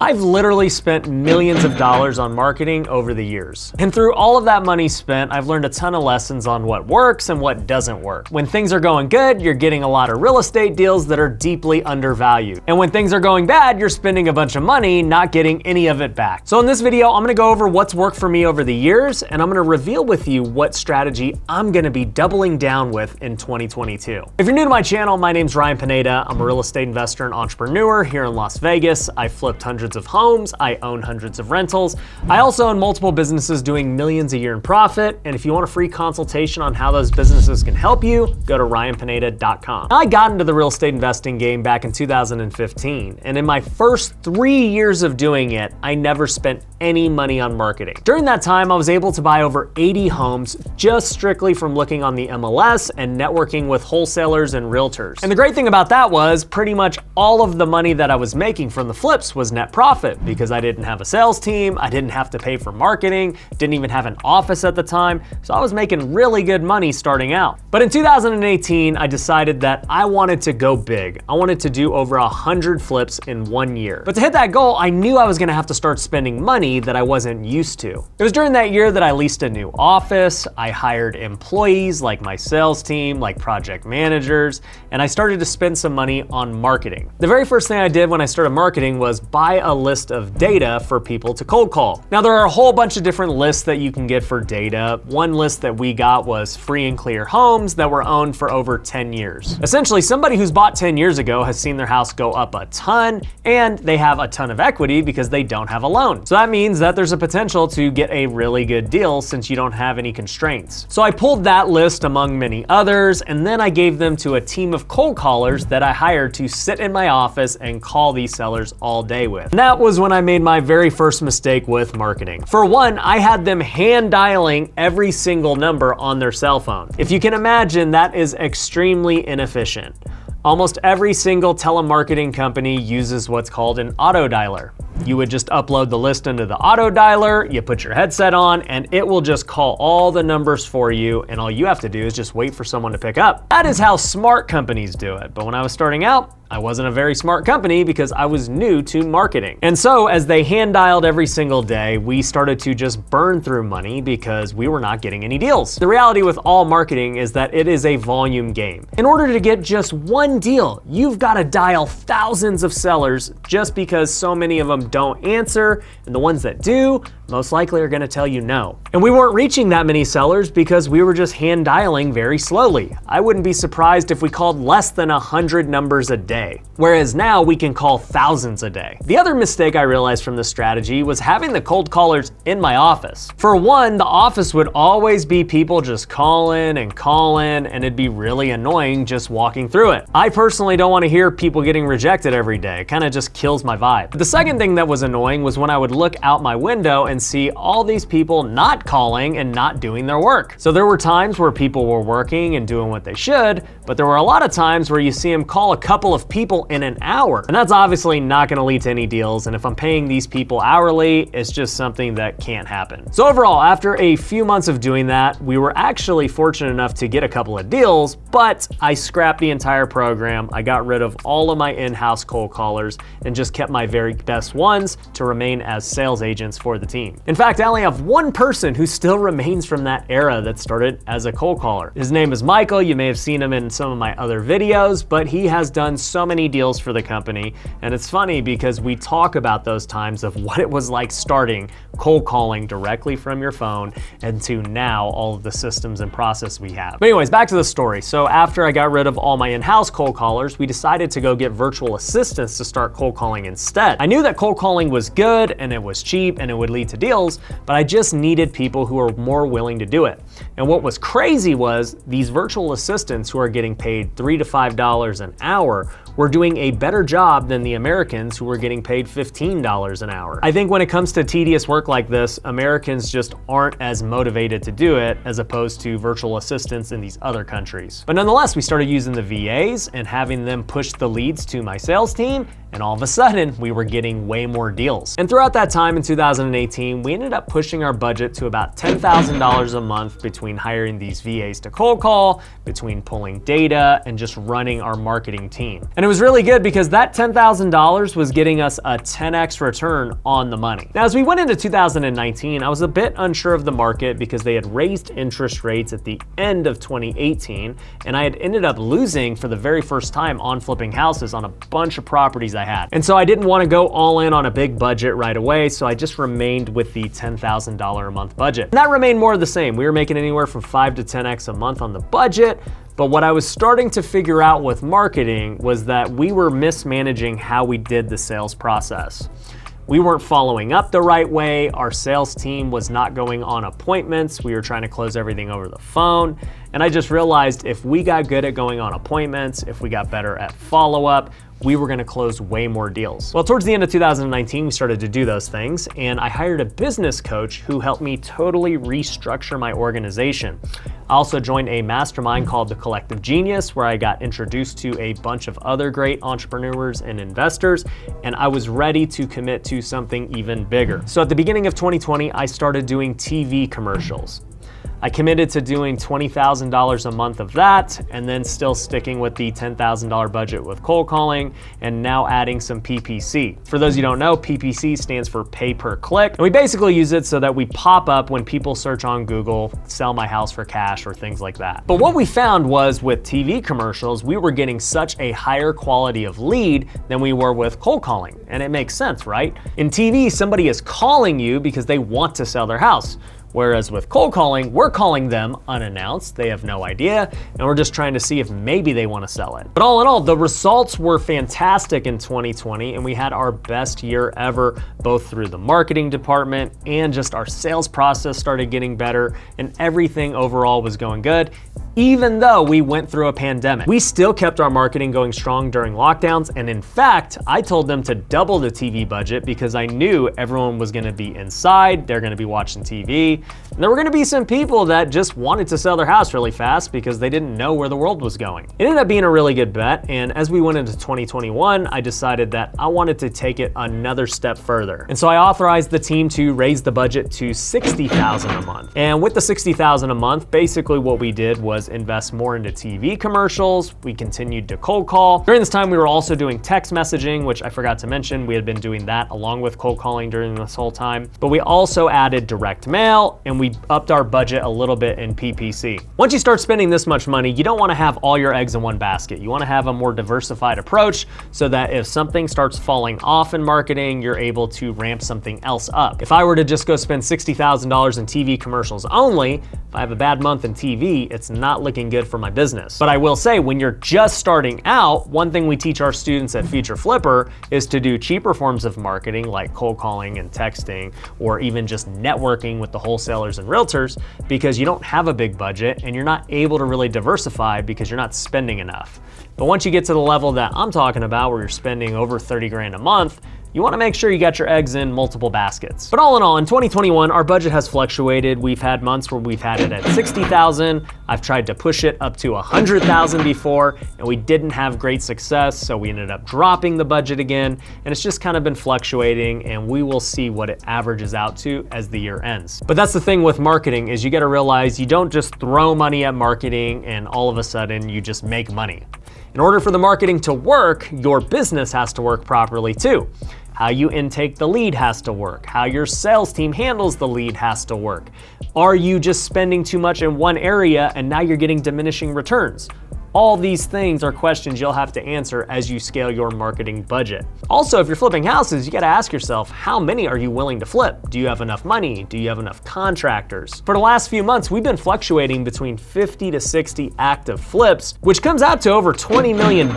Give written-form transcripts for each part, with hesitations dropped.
I've literally spent millions of dollars on marketing over the years. And through all of that money spent, I've learned a ton of lessons on what works and what doesn't work. When things are going good, you're getting a lot of real estate deals that are deeply undervalued. And when things are going bad, you're spending a bunch of money, not getting any of it back. So in this video, I'm gonna go over what's worked for me over the years, and I'm gonna reveal with you what strategy I'm gonna be doubling down with in 2022. If you're new to my channel, my name's Ryan Pineda. I'm a real estate investor and entrepreneur here in Las Vegas. I've flipped hundreds of homes. I own hundreds of rentals. I also own multiple businesses doing millions a year in profit. And if you want a free consultation on how those businesses can help you, go to ryanpineda.com. I got into the real estate investing game back in 2015. And in my first 3 years of doing it, I never spent any money on marketing. During that time, I was able to buy over 80 homes just strictly from looking on the MLS and networking with wholesalers and realtors. And the great thing about that was pretty much all of the money that I was making from the flips was net profit because I didn't have a sales team, I didn't have to pay for marketing, didn't even have an office at the time, so I was making really good money starting out. But in 2018, I decided that I wanted to go big. I wanted to do over 100 flips in 1 year. But to hit that goal, I knew I was gonna have to start spending money that I wasn't used to. It was during that year that I leased a new office, I hired employees like my sales team, like project managers, and I started to spend some money on marketing. The very first thing I did when I started marketing was buy a list of data for people to cold call. Now there are a whole bunch of different lists that you can get for data. One list that we got was free and clear homes that were owned for over 10 years. Essentially, somebody who's bought 10 years ago has seen their house go up a ton and they have a ton of equity because they don't have a loan. So that means that there's a potential to get a really good deal since you don't have any constraints. So I pulled that list among many others and then I gave them to a team of cold callers that I hired to sit in my office and call these sellers all day with. And that was when I made my very first mistake with marketing. For one, I had them hand dialing every single number on their cell phone. If you can imagine, that is extremely inefficient. Almost every single telemarketing company uses what's called an auto dialer. You would just upload the list into the auto dialer, you put your headset on, and it will just call all the numbers for you, and all you have to do is just wait for someone to pick up. That is how smart companies do it. But when I was starting out, I wasn't a very smart company because I was new to marketing. And so as they hand dialed every single day, we started to just burn through money because we were not getting any deals. The reality with all marketing is that it is a volume game. In order to get just one deal, you've got to dial thousands of sellers just because so many of them don't answer, and the ones that do most likely are gonna tell you no. And we weren't reaching that many sellers because we were just hand dialing very slowly. I wouldn't be surprised if we called less than 100 numbers a day, whereas now we can call thousands a day. The other mistake I realized from this strategy was having the cold callers in my office. For one, the office would always be people just calling, and it'd be really annoying just walking through it. I personally don't wanna hear people getting rejected every day. It kinda just kills my vibe. The second thing that was annoying was when I would look out my window and see all these people not calling and not doing their work. So there were times where people were working and doing what they should, but there were a lot of times where you see them call a couple of people in an hour. And that's obviously not gonna lead to any deals. And if I'm paying these people hourly, it's just something that can't happen. So overall, after a few months of doing that, we were actually fortunate enough to get a couple of deals, but I scrapped the entire program. I got rid of all of my in-house cold callers and just kept my very best ones to remain as sales agents for the team. In fact, I only have one person who still remains from that era that started as a cold caller. His name is Michael. You may have seen him in some of my other videos, but he has done so many deals for the company. And it's funny because we talk about those times of what it was like starting cold calling directly from your phone and to now all of the systems and process we have. But anyways, back to the story. So after I got rid of all my in-house cold callers, we decided to go get virtual assistants to start cold calling instead. I knew that cold calling was good and it was cheap and it would lead to deals, but I just needed people who were more willing to do it. And what was crazy was these virtual assistants who are getting paid $3 to $5 an hour were doing a better job than the Americans who were getting paid $15 an hour. I think when it comes to tedious work like this, Americans just aren't as motivated to do it as opposed to virtual assistants in these other countries. But nonetheless, we started using the VAs and having them push the leads to my sales team, and all of a sudden we were getting way more deals. And throughout that time in 2018, we ended up pushing our budget to about $10,000 a month between hiring these VAs to cold call, between pulling data, and just running our marketing team. And it was really good because that $10,000 was getting us a 10x return on the money. Now, as we went into 2019, I was a bit unsure of the market because they had raised interest rates at the end of 2018, and I had ended up losing for the very first time on flipping houses on a bunch of properties I had. And so I didn't want to go all in on a big budget right away, so I just remained with the $10,000 a month budget. And that remained more of the same. We were making anywhere from 5 to 10x a month on the budget. But what I was starting to figure out with marketing was that we were mismanaging how we did the sales process. We weren't following up the right way. Our sales team was not going on appointments. We were trying to close everything over the phone. And I just realized if we got good at going on appointments, if we got better at follow-up, we were gonna close way more deals. Well, towards the end of 2019, we started to do those things, and I hired a business coach who helped me totally restructure my organization. I also joined a mastermind called the Collective Genius, where I got introduced to a bunch of other great entrepreneurs and investors, and I was ready to commit to something even bigger. So at the beginning of 2020, I started doing TV commercials. I committed to doing $20,000 a month of that, and then still sticking with the $10,000 budget with cold calling, and now adding some PPC. For those you don't know, PPC stands for pay per click, and we basically use it so that we pop up when people search on Google, sell my house for cash or things like that. But what we found was with TV commercials, we were getting such a higher quality of lead than we were with cold calling, and it makes sense, right? In TV, somebody is calling you because they want to sell their house. Whereas with cold calling, we're calling them unannounced. They have no idea, and we're just trying to see if maybe they want to sell it. But all in all, the results were fantastic in 2020, and we had our best year ever, both through the marketing department and just our sales process started getting better, and everything overall was going good. Even though we went through a pandemic, we still kept our marketing going strong during lockdowns. And in fact, I told them to double the TV budget because I knew everyone was gonna be inside, they're gonna be watching TV, and there were gonna be some people that just wanted to sell their house really fast because they didn't know where the world was going. It ended up being a really good bet. And as we went into 2021, I decided that I wanted to take it another step further. And so I authorized the team to raise the budget to $60,000 a month. And with the $60,000 a month, basically what we did was invest more into TV commercials. We continued to cold call. During this time, we were also doing text messaging, which I forgot to mention. We had been doing that along with cold calling during this whole time. But we also added direct mail, and we upped our budget a little bit in PPC. Once you start spending this much money, you don't want to have all your eggs in one basket. You want to have a more diversified approach so that if something starts falling off in marketing, you're able to ramp something else up. If I were to just go spend $60,000 in TV commercials only, if I have a bad month in TV, it's not looking good for my business. But I will say, when you're just starting out, one thing we teach our students at Future Flipper is to do cheaper forms of marketing like cold calling and texting, or even just networking with the wholesalers and realtors, because you don't have a big budget and you're not able to really diversify because you're not spending enough. But once you get to the level that I'm talking about, where you're spending over 30 grand a month, you want to make sure you got your eggs in multiple baskets. But all in all, in 2021, our budget has fluctuated. We've had months where we've had it at 60,000. I've tried to push it up to 100,000 before, and we didn't have great success, so we ended up dropping the budget again, and it's just kind of been fluctuating, and we will see what it averages out to as the year ends. But that's the thing with marketing, is you got to realize you don't just throw money at marketing and all of a sudden you just make money. In order for the marketing to work, your business has to work properly too. How you intake the lead has to work. How your sales team handles the lead has to work. Are you just spending too much in one area and now you're getting diminishing returns? All these things are questions you'll have to answer as you scale your marketing budget. Also, if you're flipping houses, you gotta ask yourself, how many are you willing to flip? Do you have enough money? Do you have enough contractors? For the last few months, we've been fluctuating between 50 to 60 active flips, which comes out to over $20 million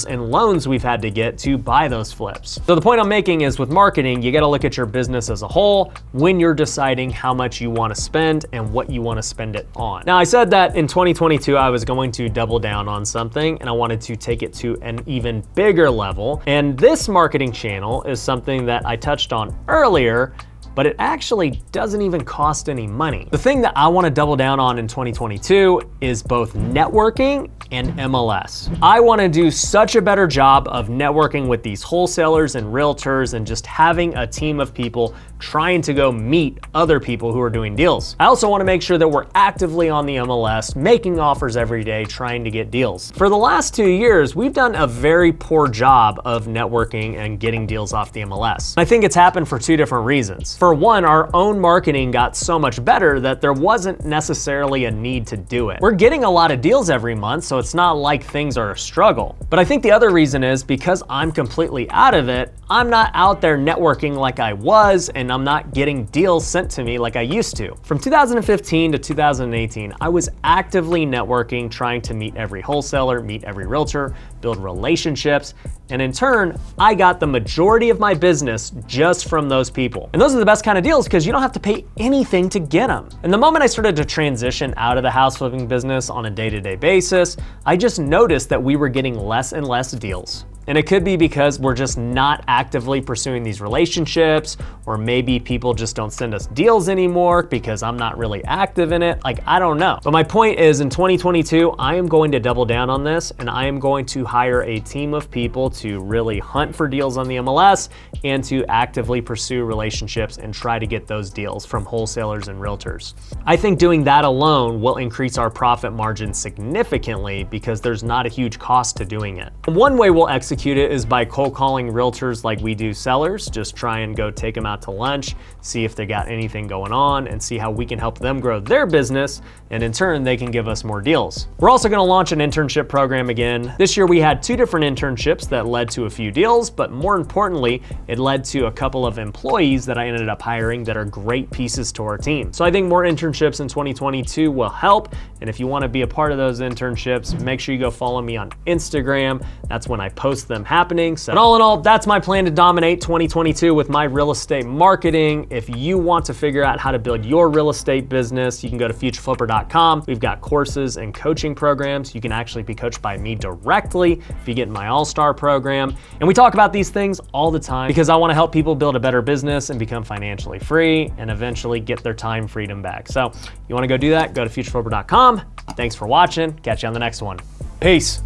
in loans we've had to get to buy those flips. So the point I'm making is, with marketing, you gotta look at your business as a whole when you're deciding how much you wanna spend and what you wanna spend it on. Now, I said that in 2022, I was going to double down on something, and I wanted to take it to an even bigger level. And this marketing channel is something that I touched on earlier, but it actually doesn't even cost any money. The thing that I want to double down on in 2022 is both networking and MLS. I want to do such a better job of networking with these wholesalers and realtors and just having a team of people trying to go meet other people who are doing deals. I also want to make sure that we're actively on the MLS, making offers every day, trying to get deals. For the last 2 years, we've done a very poor job of networking and getting deals off the MLS. I think it's happened for 2 different reasons. For one, our own marketing got so much better that there wasn't necessarily a need to do it. We're getting a lot of deals every month, so it's not like things are a struggle. But I think the other reason is because I'm completely out of it, I'm not out there networking like I was, and I'm not getting deals sent to me like I used to. From 2015 to 2018, I was actively networking, trying to meet every wholesaler, meet every realtor, build relationships, and in turn, I got the majority of my business just from those people. And those are the best kind of deals because you don't have to pay anything to get them. And the moment I started to transition out of the house flipping business on a day-to-day basis, I just noticed that we were getting less and less deals. And it could be because we're just not actively pursuing these relationships, or maybe people just don't send us deals anymore because I'm not really active in it. Like, I don't know. But my point is, in 2022, I am going to double down on this, and I am going to hire a team of people to really hunt for deals on the MLS and to actively pursue relationships and try to get those deals from wholesalers and realtors. I think doing that alone will increase our profit margin significantly because there's not a huge cost to doing it. One way we'll execute it is by cold calling realtors like we do sellers. Just try and go take them out to lunch, see if they got anything going on, and see how we can help them grow their business, and in turn, they can give us more deals. We're also gonna launch an internship program again. This year we had 2 different internships that led to a few deals, but more importantly, it led to a couple of employees that I ended up hiring that are great pieces to our team. So I think more internships in 2022 will help, and if you wanna be a part of those internships, make sure you go follow me on Instagram. That's when I post them happening. So all in all, that's my plan to dominate 2022 with my real estate marketing. If you want to figure out how to build your real estate business, you can go to futureflipper.com. We've got courses and coaching programs. You can actually be coached by me directly if you get in my all-star program. And we talk about these things all the time because I want to help people build a better business and become financially free and eventually get their time freedom back. So you want to go do that, go to futureflipper.com. Thanks for watching. Catch you on the next one. Peace.